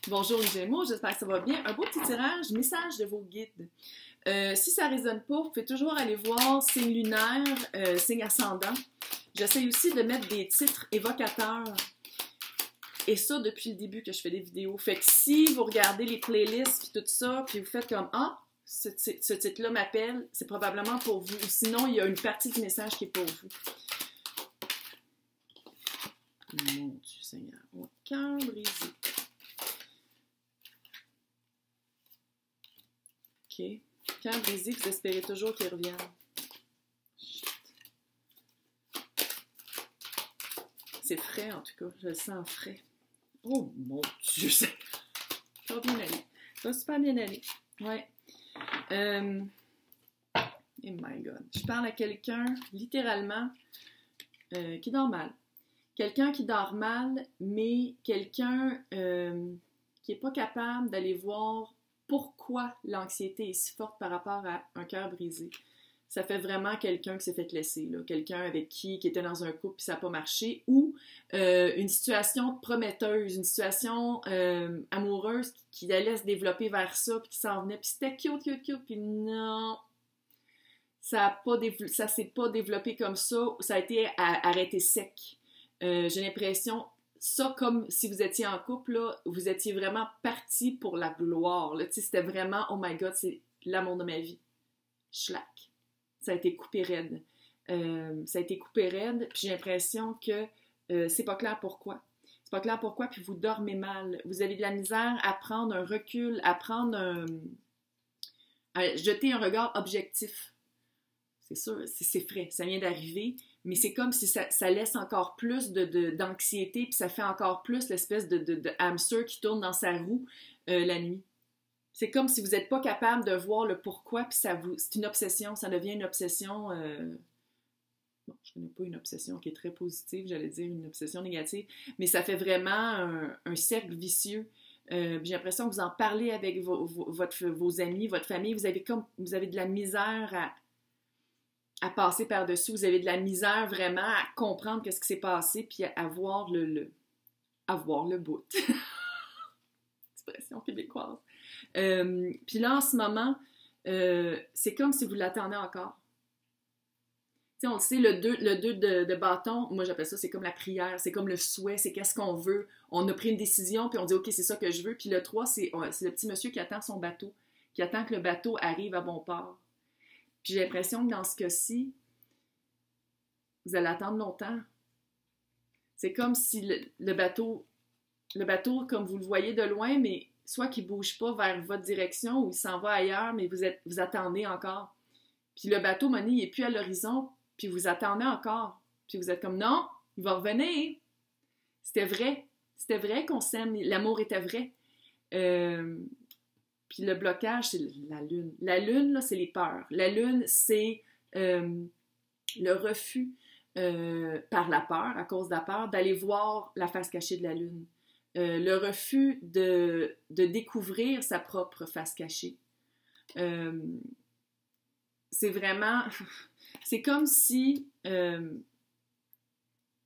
Bonjour les Gémeaux, j'espère que ça va bien. Un beau petit tirage, message de vos guides. Si ça ne résonne pas, vous pouvez toujours aller voir signe lunaire, signe ascendant. J'essaie aussi de mettre des titres évocateurs. Et ça, depuis le début que je fais des vidéos. Fait que si vous regardez les playlists et tout ça, puis vous faites comme « Ah, ce titre-là m'appelle », c'est probablement pour vous. Ou sinon, il y a une partie du message qui est pour vous. Mon Dieu Seigneur. Mon cœur brisé. OK. Cœur brisé, vous espérez toujours qu'il revienne. C'est frais, en tout cas. Je le sens frais. Oh, mon Dieu! Ça va bien aller. Ça va super bien aller. Ouais. Oh my God. Je parle à quelqu'un, littéralement, qui dort mal. Quelqu'un qui dort mal, mais quelqu'un qui n'est pas capable d'aller voir pourquoi l'anxiété est si forte par rapport à un cœur brisé. Ça fait vraiment quelqu'un qui s'est fait laisser, là. Quelqu'un avec qui était dans un couple et ça n'a pas marché, ou une situation prometteuse, une situation amoureuse qui allait se développer vers ça, puis qui s'en venait, puis c'était cute, puis non, ça s'est pas développé comme ça a été arrêté sec. J'ai l'impression, ça comme si vous étiez en couple, là, vous étiez vraiment parti pour la gloire, là. C'était vraiment, oh my God, c'est l'amour de ma vie. Schlack. Ça a été coupé raide. Puis j'ai l'impression que c'est pas clair pourquoi. C'est pas clair pourquoi, puis vous dormez mal. Vous avez de la misère à prendre un recul, à jeter un regard objectif. C'est sûr, c'est frais, ça vient d'arriver, mais c'est comme si ça laisse encore plus d'anxiété, puis ça fait encore plus l'espèce de hamster qui tourne dans sa roue la nuit. C'est comme si vous n'êtes pas capable de voir le pourquoi, puis c'est une obsession, ça devient une obsession... Bon, je connais pas une obsession qui est très positive, j'allais dire une obsession négative, mais ça fait vraiment un cercle vicieux. J'ai l'impression que vous en parlez avec vos amis, votre famille, vous avez de la misère à passer par-dessus, vous avez de la misère vraiment à comprendre qu'est-ce qui s'est passé, puis à voir à voir le bout. Expression québécoise. Puis là, en ce moment, c'est comme si vous l'attendez encore. Tu sais, on le sait, le 2 de bâton, moi j'appelle ça, c'est comme la prière, c'est comme le souhait, c'est qu'est-ce qu'on veut. On a pris une décision, puis on dit, OK, c'est ça que je veux. Puis le 3, c'est le petit monsieur qui attend son bateau, qui attend que le bateau arrive à bon port. Puis j'ai l'impression que dans ce cas-ci, vous allez attendre longtemps. C'est comme si le bateau, comme vous le voyez de loin, mais soit qu'il ne bouge pas vers votre direction ou il s'en va ailleurs, mais vous attendez encore. Puis le bateau, il n'est plus à l'horizon, puis vous attendez encore. Puis vous êtes comme, non, il va revenir. C'était vrai qu'on s'aime, l'amour était vrai. Puis le blocage, c'est la lune. La lune, là, c'est les peurs. La lune, c'est le refus par la peur, à cause de la peur, d'aller voir la face cachée de la lune. Le refus de découvrir sa propre face cachée. C'est vraiment... C'est comme si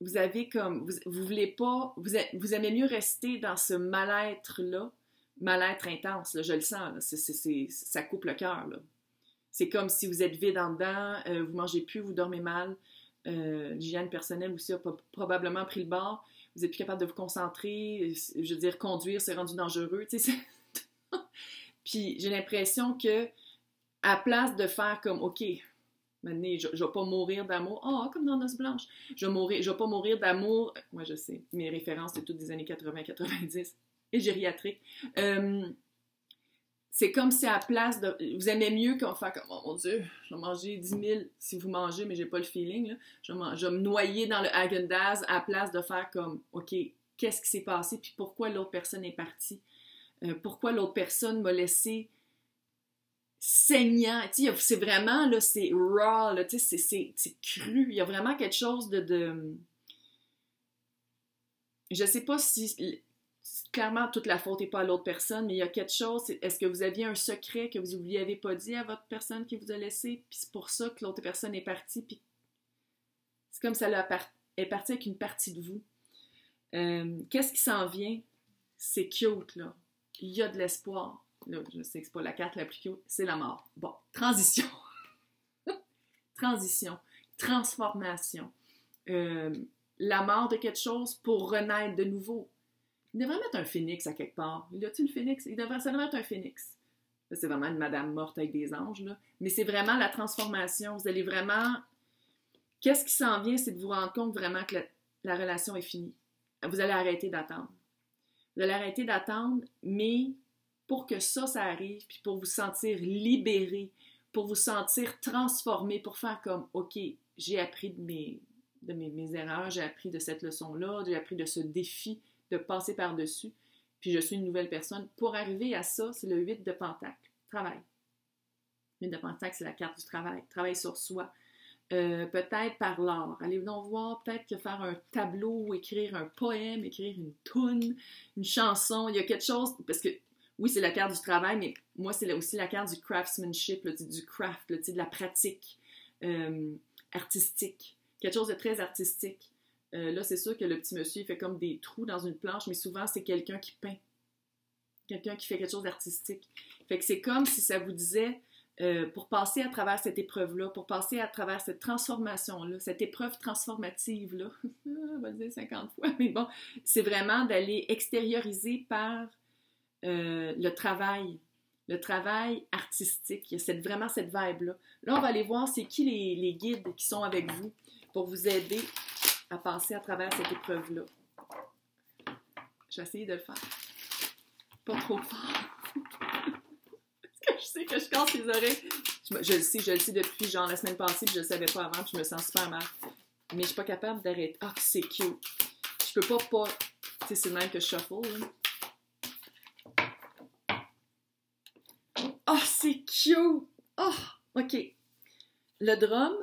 vous avez comme... Vous voulez pas... Vous aimez mieux rester dans ce mal-être-là, mal-être intense, là, je le sens, là. Ça coupe le cœur, là. C'est comme si vous êtes vide en dedans, vous mangez plus, vous dormez mal. L'hygiène personnelle aussi a probablement pris le bord. Vous n'êtes plus capable de vous concentrer. Je veux dire, conduire, c'est rendu dangereux. Puis j'ai l'impression que, à place de faire comme, OK, maintenant, je ne vais pas mourir d'amour. Oh, comme dans Noce Blanche. Je vais pas mourir d'amour. Moi, je sais, mes références, c'est toutes des années 80-90 et gériatriques. C'est comme si à la place de... Vous aimez mieux qu'on fasse comme, oh mon Dieu, je vais manger 10 000 si vous mangez, mais j'ai pas le feeling, là. Je vais me noyer dans le Häagen-Dazs à la place de faire comme, OK, qu'est-ce qui s'est passé, puis pourquoi l'autre personne est partie? Pourquoi l'autre personne m'a laissé saignant? Tu sais, c'est vraiment, là, c'est raw, là, tu sais, c'est cru. Il y a vraiment quelque chose de... Je sais pas si... Clairement, toute la faute n'est pas à l'autre personne, mais il y a quelque chose. Est-ce que vous aviez un secret que vous ne lui avez pas dit à votre personne qui vous a laissé, puis c'est pour ça que l'autre personne est partie, puis c'est comme ça est partie avec une partie de vous. Qu'est-ce qui s'en vient? C'est cute, là. il y a de l'espoir. Là, je sais que c'est pas la carte la plus cute, c'est la mort. Bon, transition. Transition, transformation. La mort de quelque chose pour renaître de nouveau. Il devrait mettre un phénix à quelque part. Y a-t-il le phénix? Ça devrait être un phénix. C'est vraiment une madame morte avec des anges, là. Mais c'est vraiment la transformation. Vous allez vraiment... Qu'est-ce qui s'en vient, c'est de vous rendre compte vraiment que la relation est finie. Vous allez arrêter d'attendre. Vous allez arrêter d'attendre, mais pour que ça arrive, puis pour vous sentir libéré, pour vous sentir transformé, pour faire comme, OK, j'ai appris de mes erreurs, j'ai appris de cette leçon-là, j'ai appris de ce défi de passer par-dessus, puis je suis une nouvelle personne. Pour arriver à ça, c'est le 8 de Pentacle, travail. Le 8 de Pentacle, c'est la carte du travail, travail sur soi. Peut-être par l'art. Allez donc voir, peut-être que faire un tableau, écrire un poème, écrire une toune, une chanson, il y a quelque chose, parce que oui, c'est la carte du travail, mais moi, c'est aussi la carte du craftsmanship, là, du craft, là, de la pratique artistique. Quelque chose de très artistique. Là, c'est sûr que le petit monsieur, il fait comme des trous dans une planche, mais souvent, c'est quelqu'un qui peint. Quelqu'un qui fait quelque chose d'artistique. Fait que c'est comme si ça vous disait, pour passer à travers cette épreuve-là, pour passer à travers cette transformation-là, cette épreuve transformative-là, on va le dire 50 fois, mais bon, c'est vraiment d'aller extérioriser par le travail artistique. Il y a vraiment cette vibe-là. Là, on va aller voir c'est qui les guides qui sont avec vous pour vous aider à passer à travers cette épreuve-là. J'ai essayé de le faire. Pas trop fort. Parce que je sais que je casse les oreilles. Je le sais depuis genre la semaine passée, puis je le savais pas avant, puis je me sens super mal. Mais je suis pas capable d'arrêter. Ah, c'est cute. Je peux pas... Tu sais, c'est le même que je shuffle, là. Oh, c'est cute! Oh, OK. Le drum,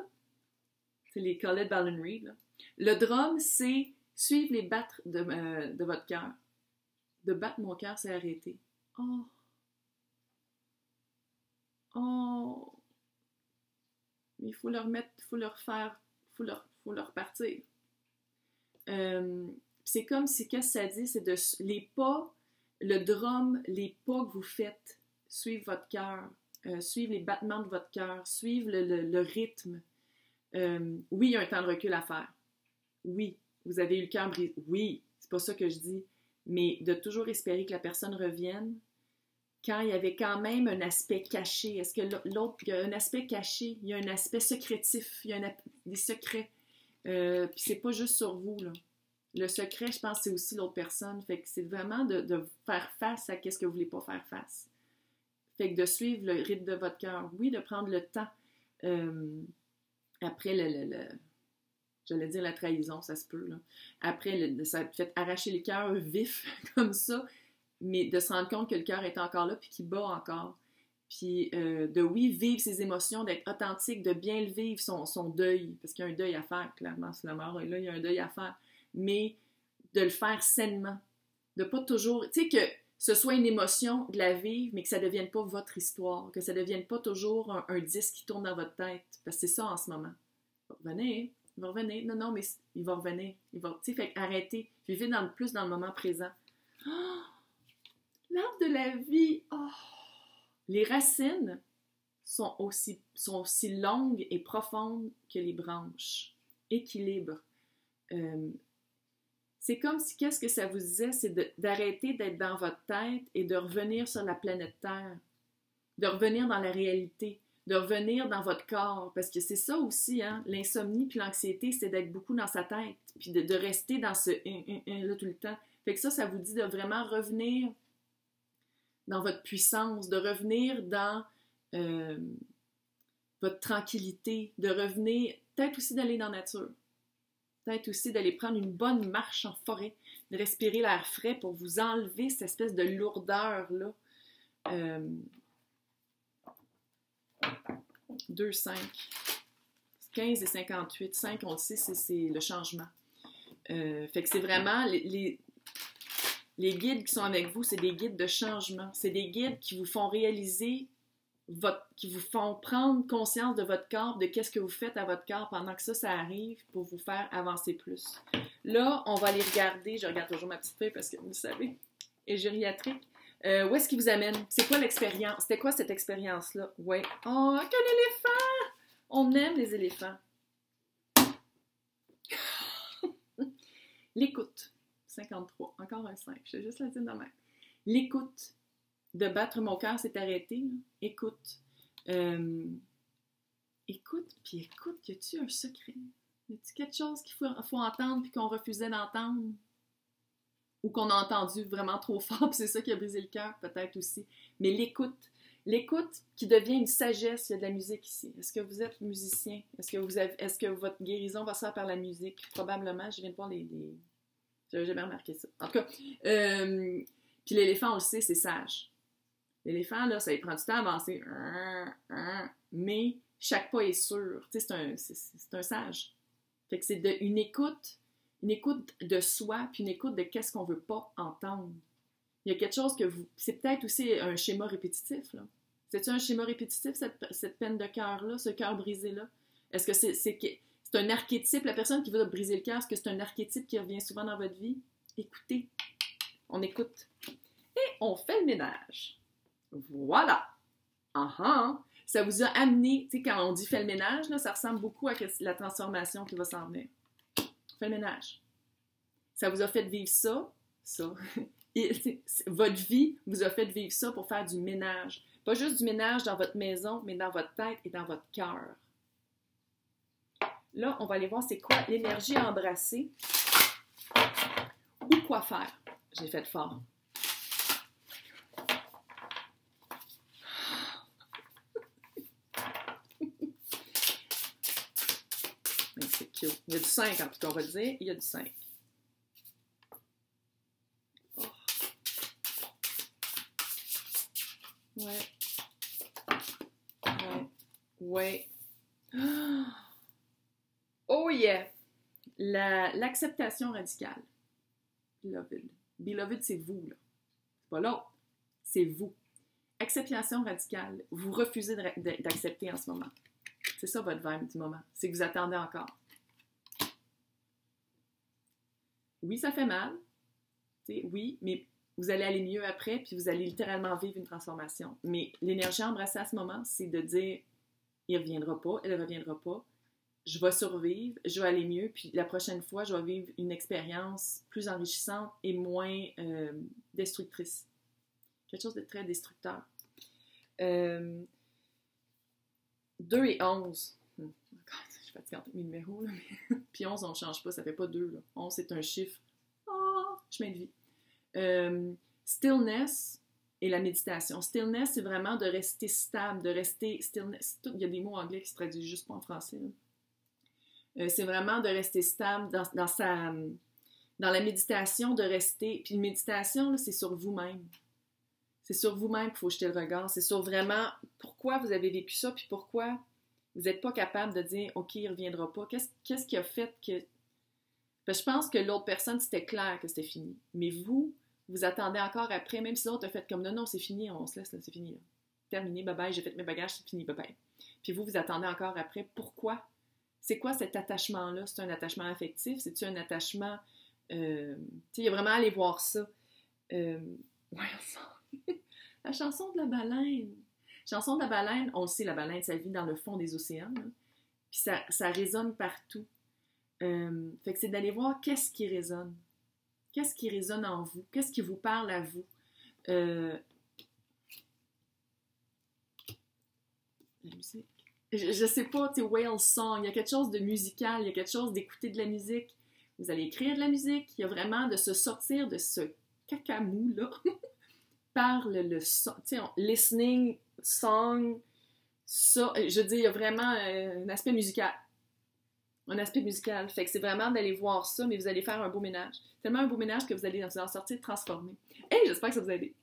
c'est les Colette Ballon Reed, là. Le drum, c'est suivre les battre de votre cœur. De battre mon cœur, c'est arrêter. Oh! Oh! Mais il faut leur mettre, il faut leur faire, il faut leur partir. C'est comme si, qu'est-ce que ça dit? C'est de les pas, le drum, les pas que vous faites, suivre votre cœur, suivre les battements de votre cœur, suivre le rythme. Oui, il y a un temps de recul à faire. Oui, vous avez eu le cœur brisé. Oui, c'est pas ça que je dis. Mais de toujours espérer que la personne revienne quand il y avait quand même un aspect caché. Est-ce que l'autre, il y a un aspect caché, il y a un aspect secrétif, il y a des secrets. Puis c'est pas juste sur vous, là. Le secret, je pense, c'est aussi l'autre personne. Fait que c'est vraiment de faire face à qu'est-ce que vous voulez pas faire face. Fait que de suivre le rythme de votre cœur. Oui, de prendre le temps. Après j'allais dire la trahison, ça se peut, là. Après, ça fait arracher le cœur vif, comme ça, mais de se rendre compte que le cœur est encore là, puis qu'il bat encore. Puis oui, vivre ses émotions, d'être authentique, de bien le vivre, son deuil, parce qu'il y a un deuil à faire, clairement, si la mort est là, il y a un deuil à faire, mais de le faire sainement, de pas toujours, tu sais, que ce soit une émotion, de la vivre, mais que ça ne devienne pas votre histoire, que ça ne devienne pas toujours un disque qui tourne dans votre tête, parce que c'est ça en ce moment. Il va revenir, non, mais il va revenir, tu sais, fait arrêtez, vivez plus dans le moment présent. Oh, l'arbre de la vie, oh! Les racines sont aussi longues et profondes que les branches. Équilibre. C'est comme si, qu'est-ce que ça vous disait, c'est d'arrêter d'être dans votre tête et de revenir sur la planète Terre, de revenir dans la réalité, de revenir dans votre corps, parce que c'est ça aussi, hein, l'insomnie puis l'anxiété, c'est d'être beaucoup dans sa tête, puis de rester dans ce là tout le temps. Fait que ça vous dit de vraiment revenir dans votre puissance, de revenir dans votre tranquillité, de revenir, peut-être aussi d'aller dans la nature. Peut-être aussi d'aller prendre une bonne marche en forêt, de respirer l'air frais pour vous enlever cette espèce de lourdeur-là. 2, 5. 15 et 58. 5, on le sait, c'est le changement. Fait que c'est vraiment... Les guides qui sont avec vous, c'est des guides de changement. C'est des guides qui vous font réaliser, qui vous font prendre conscience de votre corps, de qu'est-ce que vous faites à votre corps pendant que ça arrive pour vous faire avancer plus. Là, on va aller regarder, je regarde toujours ma petite feuille parce que vous le savez, et gériatrique. Où est-ce qu'il vous amène? C'est quoi l'expérience? C'était quoi cette expérience-là? Ouais. Oh, quel éléphant! On aime les éléphants. L'écoute. 53. Encore un 5. Je vais juste la dire de même. L'écoute. De battre mon cœur s'est arrêté. Là. Écoute. Écoute, puis écoute, y a-tu un secret? Y a-tu quelque chose qu'il faut entendre puis qu'on refusait d'entendre? Ou qu'on a entendu vraiment trop fort, puis c'est ça qui a brisé le cœur, peut-être aussi. Mais l'écoute qui devient une sagesse, il y a de la musique ici. Est-ce que vous êtes musicien? Est-ce que votre guérison va se faire par la musique? Probablement, je viens de voir les... J'avais jamais remarqué ça. En tout cas, puis l'éléphant, on le sait, c'est sage. L'éléphant, là, ça lui prend du temps à avancer. Mais chaque pas est sûr. Tu sais, c'est un sage. Fait que c'est une écoute de soi, puis une écoute de qu'est-ce qu'on veut pas entendre. Il y a quelque chose que vous... C'est peut-être aussi un schéma répétitif, là. C'est-tu un schéma répétitif, cette peine de cœur-là, ce cœur brisé-là? Est-ce que c'est un archétype, la personne qui veut briser le cœur, est-ce que c'est un archétype qui revient souvent dans votre vie? Écoutez. On écoute. Et on fait le ménage. Voilà! Ça vous a amené, tu sais, quand on dit fait le ménage, là, ça ressemble beaucoup à la transformation qui va s'en venir. Fait le ménage. Ça vous a fait vivre ça. Et votre vie vous a fait vivre ça pour faire du ménage. Pas juste du ménage dans votre maison, mais dans votre tête et dans votre cœur. Là, on va aller voir c'est quoi l'énergie à embrasser ou quoi faire. J'ai fait fort. C'est cute. Il y a du 5 en tout cas, on va dire. Il y a du 5. Oh. Ouais. Oh yeah! L'acceptation radicale. Beloved. Beloved, c'est vous, là. C'est pas l'autre. C'est vous. Acceptation radicale. Vous refusez d'accepter en ce moment. C'est ça votre vibe du moment. C'est que vous attendez encore. Oui, ça fait mal. Oui, mais vous allez aller mieux après, puis vous allez littéralement vivre une transformation. Mais l'énergie embrassée à ce moment, c'est de dire, il ne reviendra pas, elle ne reviendra pas. Je vais survivre, je vais aller mieux, puis la prochaine fois, je vais vivre une expérience plus enrichissante et moins destructrice. Quelque chose de très destructeur. 2 et 11. Je suis fatiguée avec mes numéros, là, mais... Puis 11, on ne change pas, ça ne fait pas 2. Là. 11, c'est un chiffre. Chemin de vie. Stillness et la méditation. Stillness, c'est vraiment de rester stable, de rester... Stillness, il y a des mots anglais qui se traduisent juste pas en français. C'est vraiment de rester stable dans la méditation, de rester... Puis une méditation, là, c'est sur vous-même. C'est sur vous-même qu'il faut jeter le regard. C'est sur vraiment pourquoi vous avez vécu ça, puis pourquoi vous n'êtes pas capable de dire « OK, il ne reviendra pas ». Qu'est-ce qui a fait que... Parce que je pense que l'autre personne, c'était clair que c'était fini. Mais vous attendez encore après, même si l'autre a fait comme « Non, c'est fini, on se laisse, là, c'est fini. Là. Terminé, bye-bye, j'ai fait mes bagages, c'est fini, bye-bye ». Puis vous attendez encore après. Pourquoi? C'est quoi cet attachement-là? C'est un attachement affectif? C'est-tu un attachement... tu sais, il y a vraiment à aller voir ça. La chanson de la baleine. Chanson de la baleine, on le sait, la baleine, ça vit dans le fond des océans. Là. Puis ça résonne partout. Fait que c'est d'aller voir qu'est-ce qui résonne. Qu'est-ce qui résonne en vous? Qu'est-ce qui vous parle à vous? La musique. Je sais pas, tu sais, whale song, il y a quelque chose de musical, il y a quelque chose d'écouter de la musique. Vous allez écrire de la musique, il y a vraiment de se sortir de ce cacamou-là par le son, tu sais, listening, song, ça, je veux dire, il y a vraiment un aspect musical. Un aspect musical. Fait que c'est vraiment d'aller voir ça, mais vous allez faire un beau ménage. Tellement un beau ménage que vous allez en sortir transformé. Hey, j'espère que ça vous a aidé.